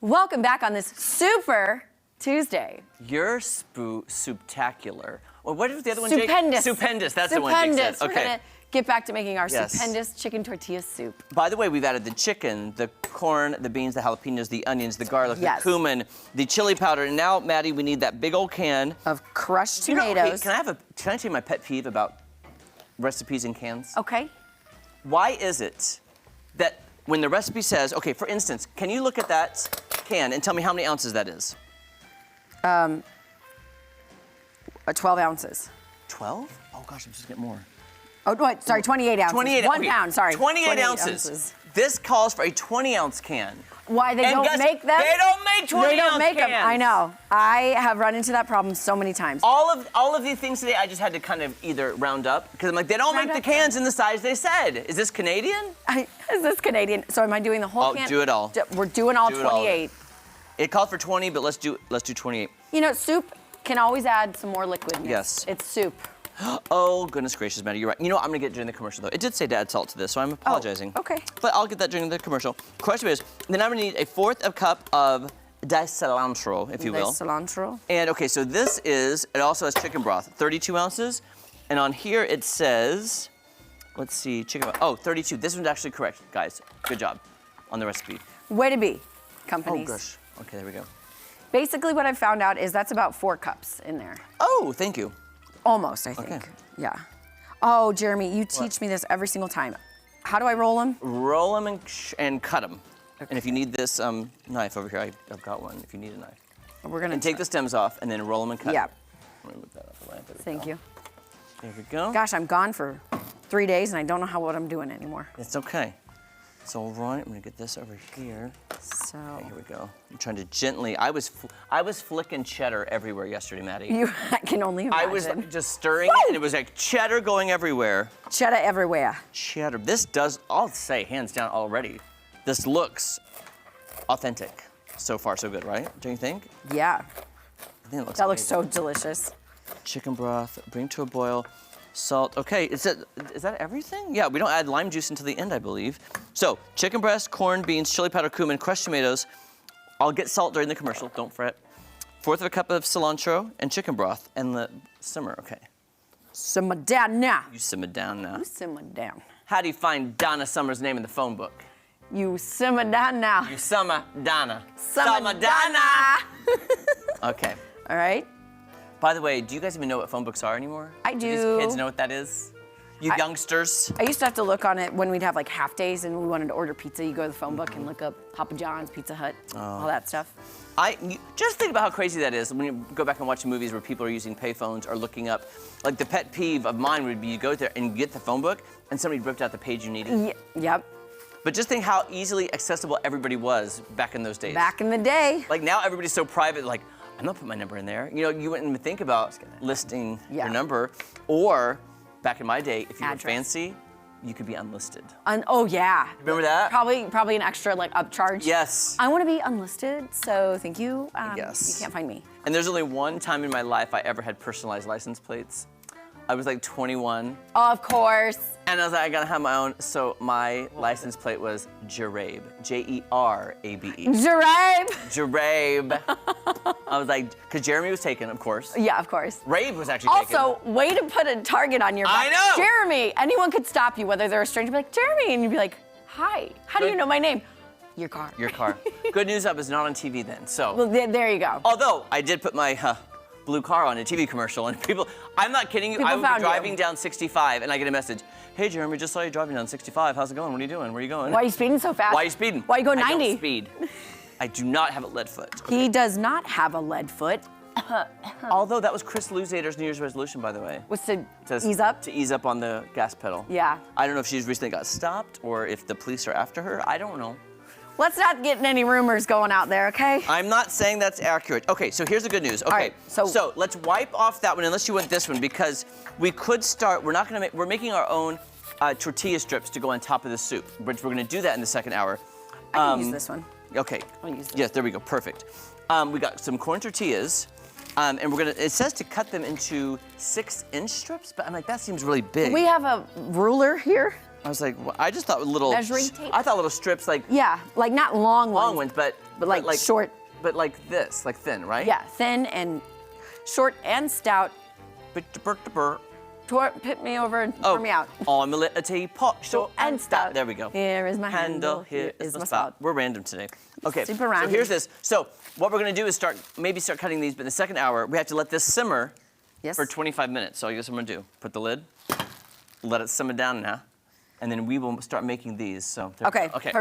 Welcome back on this Super Tuesday. You're spooktacular. Well, what is the other one, Stupendous. Jake? Stupendous. That's the one Jake said. We're gonna get back to making our Yes. stupendous chicken tortilla soup. By the way, we've added the chicken, the corn, the beans, the jalapenos, the onions, the garlic, Yes. the cumin, the chili powder, and now, Maddie, we need that big old can Of crushed You know, tomatoes. okay, can I tell you my pet peeve about recipes in cans? Okay. Why is it that when the recipe says, okay, for instance, can you look at that can and tell me how many ounces that is? 12 ounces. 12? Oh gosh, I'm just getting more. Oh, what? Sorry, 28 ounces. 28, 1 okay, pound, sorry. 28 ounces. This calls for a 20-ounce can. Why, they And don't guess- make them? They don't make 20-ounce They don't make them. cans. I know. I have run into that problem so many times. All of these things today, I just had to kind of either round up, because I'm like, they don't Round make the up, cans in the size they said. Is this Canadian? Is this Canadian? So am I doing the whole Oh, can? do it all. We're doing all Do it all. 28. It called for 20, but let's do 28. You know, soup can always add some more liquidness. Yes. It's soup. Oh, goodness gracious, Maddie, you're right. You know what, I'm gonna get during the commercial, though. It did say to add salt to this, so I'm apologizing. okay. But I'll get that during the commercial. Question is, then I'm gonna need a 1/4 cup of diced cilantro, if you will. Cilantro. And okay, so this is, it also has chicken broth, 32 ounces. And on here it says, let's see, chicken broth, oh, 32. This one's actually correct, guys. Good job on the recipe. Way to be, Oh, companies. gosh. Okay, there we go. Basically, what I've found out is that's about 4 cups in there. Oh, thank you. Almost, I think. Okay. Yeah. Oh, Jeremy, you teach me this every single time. How do I roll them? Roll them and cut them. And if you need this knife over here, I've got one if you need a knife. We're gonna And take the stems off and then roll them and cut Yeah. them. Let me move that out the way. There we Thank go. you. There we go. Gosh, I'm gone for 3 days and I don't know what I'm doing anymore. It's okay. It's all right. I'm gonna get this over here. So Okay, here we go. I'm trying to gently. I was flicking cheddar everywhere yesterday, Maddie. I can only imagine. I was just stirring it, and it was like cheddar going everywhere. cheddar everywhere. Cheddar. This does, I'll say, hands down already, this looks authentic. So far, so good, right? Don't you think? Yeah. I think it looks That looks amazing. so delicious. Chicken broth, bring to a boil, salt. Okay, is that everything? Yeah, we don't add lime juice until the end, I believe. So, chicken breast, corn, beans, chili powder, cumin, crushed tomatoes. I'll get salt during the commercial, don't fret. 1/4 cup of cilantro and chicken broth and the simmer, okay. Simmer down now. You simmer down now. You simmer down. How do you find Donna Summer's name in the phone book? You simmer down now. You summer Donna. Simmer Donna. Okay. All right. By the way, do you guys even know what phone books are anymore? I Do do. these kids know what that is? You youngsters? I used to have to look on it when we'd have like half days and we wanted to order pizza. You go to the phone book and look up Papa John's, Pizza Hut, all that stuff. Just think about how crazy that is when you go back and watch movies where people are using payphones or looking up. Like the pet peeve of mine would be you go there and you get the phone book and somebody ripped out the page you needed. Yep. But just think how easily accessible everybody was back in those days. Back in the day. Like now everybody's so private, like, I'm not putting my number in there. You know, you wouldn't even think about listing Yeah. your number. Or back in my day, if you were Address. fancy, you could be unlisted. Oh yeah. Remember that? Probably an extra like upcharge. Yes. I want to be unlisted, so thank you. Yes. You can't find me. And there's only one time in my life I ever had personalized license plates. I was like 21. Of course. And I was like, I gotta have my own. So my license plate was Jerabe, Jerabe. Jerabe. Jerabe. I was like, because Jeremy was taken, of course. Yeah, of course. Rabe was actually taken. Also, way to put a target on your back. I know. Jeremy. Anyone could stop you, whether they're a stranger, be like, Jeremy, and you'd be like, hi. How do you know my name? Your car. Your car. Good news, I was not on TV then, so. Well, there you go. Although, I did put my blue car on a TV commercial, and people, I'm not kidding you, People I would be found you. driving down 65, and I get a message, hey Jeremy, just saw you driving down 65, how's it going, what are you doing, where are you going? Why are you speeding so fast? Why are you speeding? Why you go I 90? don't speed. I do not have a lead foot. He does not have a lead foot. Although that was Chris Luzader's New Year's resolution, by the way. Was to To ease up? To ease up on the gas pedal. Yeah. I don't know if she's recently got stopped or if the police are after her. I don't know. Let's not get any rumors going out there, okay? I'm not saying that's accurate. Okay, so here's the good news. Okay, right, so let's wipe off that one unless you want this one because we could start. We're not gonna make. We're making our own tortilla strips to go on top of the soup, which we're gonna do that in the second hour. I can use this one. Okay. I'll use this. Yes, there we go. Perfect. We got some corn tortillas. And we're gonna, it says to cut them into 6-inch strips, but I'm like, that seems really big. We have a ruler here. I was like, well, I just thought little, Measuring tape? I thought little strips like Yeah, like not long long ones, but but like short. But like this, like thin, right? Yeah, thin and short and stout. Pit me over and pour me out. Omelette, a teapot, short and stout. There we go. Here is my handle, here is my spout. We're random today. Okay, Super so random. here's this. So what we're gonna do is start cutting these, but in the second hour, we have to let this simmer for 25 minutes. So I guess what I'm gonna do, put the lid, let it simmer down now, and then we will start making these. So Okay, perfect.